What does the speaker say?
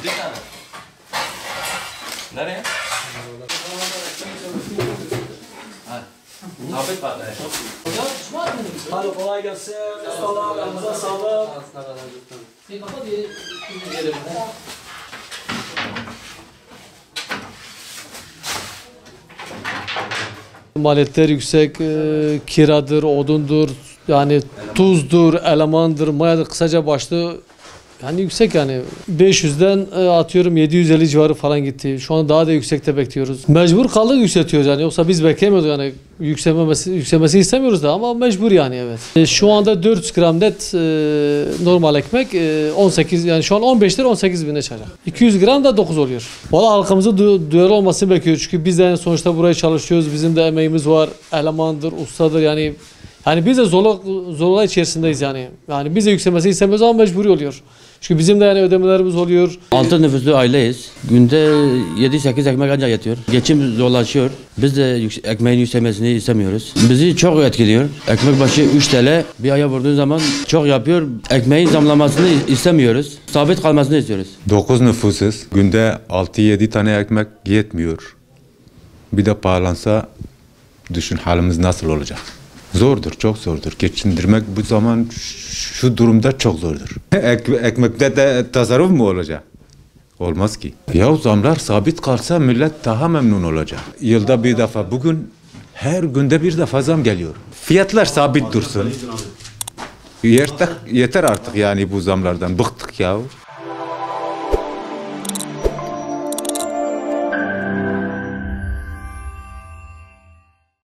Bir tane. Nereye? Hadi. Sabit bak. Hadi kolay gelsin. Ustalar, elinize sağlık. Maliyetler yüksek, kiradır, odundur, yani tuzdur, elemandır, mayadır, kısaca başlı yani yüksek yani 500'den atıyorum 750 civarı falan gitti. Şu an daha da yüksekte bekliyoruz. Mecbur kaldık yükseltiyoruz yani yoksa biz beklemiyorduk yani yükselmesi istemiyoruz da ama mecbur yani evet. Şu anda 400 gram net normal ekmek 18 yani şu an 15 lira 18 bine çıkacak. 200 gram da 9 oluyor. Valla halkımızı duyarlı olmasını bekliyoruz çünkü biz de sonuçta buraya çalışıyoruz. Bizim de emeğimiz var. Elemandır, ustadır yani. Yani biz de zorluk içerisindeyiz yani. Yani biz de yükselmesi istemiyoruz ama mecburi oluyor. Çünkü bizim de yani ödemelerimiz oluyor. 6 nüfuslu aileyiz. Günde 7-8 ekmek ancak yetiyor. Geçim zorlaşıyor. Biz de ekmeğin yükselmesini istemiyoruz. Bizi çok etkiliyor. Ekmek başı 3 TL bir aya vurduğun zaman çok yapıyor. Ekmeğin zamlamasını istemiyoruz. Sabit kalmasını istiyoruz. 9 nüfusuz. Günde 6-7 tane ekmek yetmiyor. Bir de pahalansa düşün halimiz nasıl olacak. Zordur, çok zordur. Geçindirmek bu zaman şu durumda çok zordur. Ekmekte de tasarruf mu olacak? Olmaz ki. Ya zamlar sabit kalsa millet daha memnun olacak. Yılda bir defa, bugün her günde bir defa zam geliyor. Fiyatlar sabit dursun. Yeter artık yani bu zamlardan bıktık ya.